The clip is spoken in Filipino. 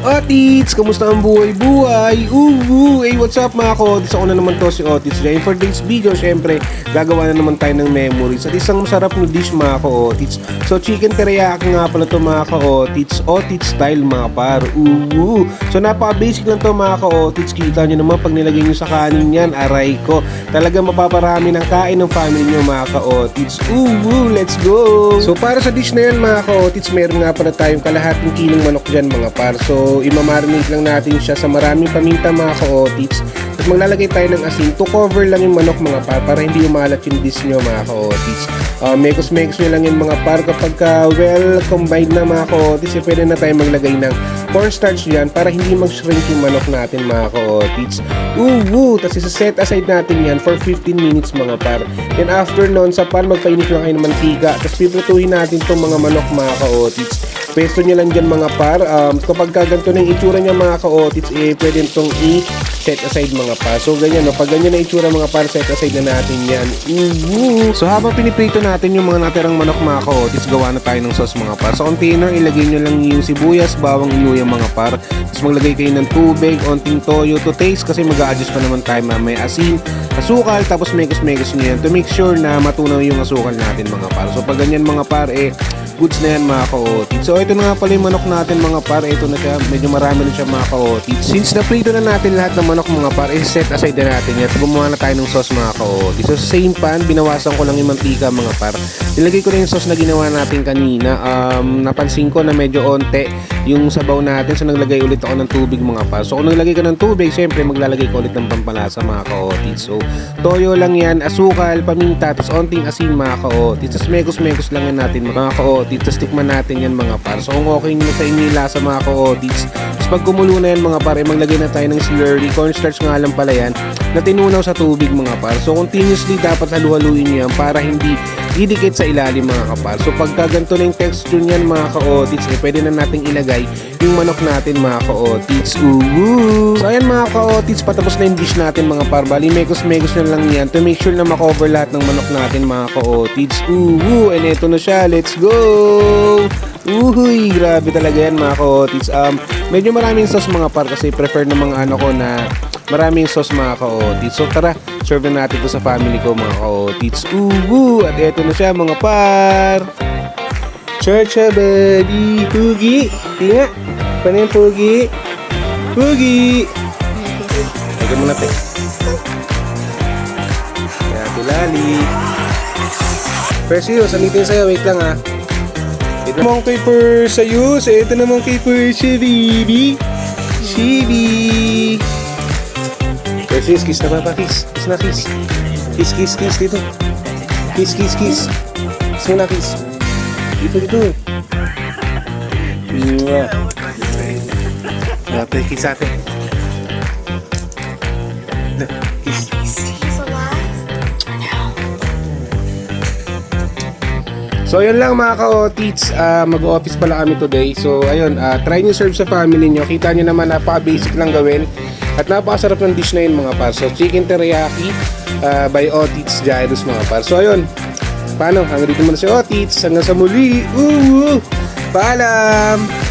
Otits! Kamusta ang buhay-buhay? What's up mga ka-Otits? Ako na naman to si Otits. And for today's video, syempre, gagawa na naman tayo ng memories at isang masarap na dish mga ka-Otits. So, chicken teriyaki nga pala to mga ka-Otits. Otits style mga par. So, napaka-basic lang to mga ka-Otits. Kita nyo naman pag nilagay nyo sa kanin yan, aray ko. Talaga mapaparami ng kain ng family nyo mga ka-Otits. Let's go! So, para sa dish na yan mga ka-Otits, meron nga pala tayong kalahating kilong manok dyan mga par. So, imamarinate lang natin siya sa maraming paminta mga ka-Otits. At maglalagay tayo ng asin to cover lang yung manok mga par para hindi umalat yung dish nyo mga ka-Otits. Mekos-mekos nyo lang yung mga par kapag well combined na mga ka-Otits, pwede na tayo maglagay ng cornstarch dyan para hindi mag-shrink yung manok natin mga ka-Otits. Tapos isa-set aside natin yan for 15 minutes mga par. Then after nun, sa pan magpainit lang kayo ng mantika. Tapos piprituhin natin itong mga manok mga ka-Otits. Pesto nyo lang dyan mga par. Kapag ganito na yung itsura nyo mga ka-Otits, pwede itong i-set aside mga par. So ganyan, no? Pag ganyan na itsura mga par, set aside na natin yan. So habang piniprito natin yung mga natirang manok mga ka-Otits, gawa na tayo ng sauce mga par. Sa container, ilagay nyo lang yung sibuyas, bawang, inuyang mga par. Tapos maglagay kayo ng tubig, onting toyo to taste kasi mag-a-adjust pa naman tayo may asin, asukal, tapos mekos-mekos nyo yan to make sure na matunaw yung asukal natin mga par. So pag ganyan mga par, goods na yan mga ka-Otits. So ito na nga pala yung manok natin mga par. Ito na siya, medyo marami na siya mga ka-Otits. Since na-prito na natin lahat ng manok mga par, set aside na natin yan. Gumawa na tayo ng sauce mga ka-Otits. So sa same pan, binawasan ko lang yung mantika mga par. Nilagay ko na yung sauce na ginawa natin kanina. Napansin ko na medyo onte yung sabaw natin. So naglagay ulit ako ng tubig mga par. So kung naglagay ka ng tubig, syempre maglalagay ko ulit ng pampalasa mga ka-Otits. So toyo lang yan, asukal, paminta, tapos onting asin mga ka-Otits. Tapos mekos-mekos lang yan natin mga ka-Otits. Tapos tikman natin yan mga par. So kung okay nyo sa inyo yung lasa mga ka-Otits, tapos pag kumulo na yan mga par, maglagay na tayo ng slurry. Cornstarch nga lang pala yan na tinunaw sa tubig mga par. So continuously dapat halu-haluin nyo yan para hindi didikit sa ilalim mga kapar. So pagka ganito na yung texture niyan mga ka-Otits, pwede na nating ilagay yung manok natin mga ka-Otits. So ayan mga ka-Otits, patapos na yung dish natin mga par. Bali mekos-mekos na lang yan to make sure na makover lahat ng manok natin mga ka-Otits. And eto na siya, let's go! Grabe talaga yan mga ka-Otits. Medyo maraming sauce mga par kasi prefer ng mga ano ko na maraming sauce mga ka-Otits. So tara, serve na natin to sa family ko mga ka-Otits. At eto na siya mga par. Chacha buddy, Pugi. Tinga, paano yung Pugi? Pugi. Lagyan mo natin. Kaya tulali. Perseus, amitin sa'yo. Wait lang ha. Ito naman kay Perseus. Ito naman kay Perseus, baby. Chibi. Perseus, kiss na ba? Kiss. Kiss na, kiss. Kiss, kiss, kiss. Dito. Kiss, kiss, kiss. Kiss mo na, kiss. Dito. Dapat kiss ate. Kiss. So yun lang mga ka-Otits, mag-office pala kami today. So ayun, try nyo serve sa family nyo. Kita nyo naman napaka-basic lang gawin. At napakasarap ng dish na yun mga par. So chicken teriyaki by Otits Gyros mga par. So ayun, paano? Hanggang dito muna si Otits. Hanggang sa muli. Paalam!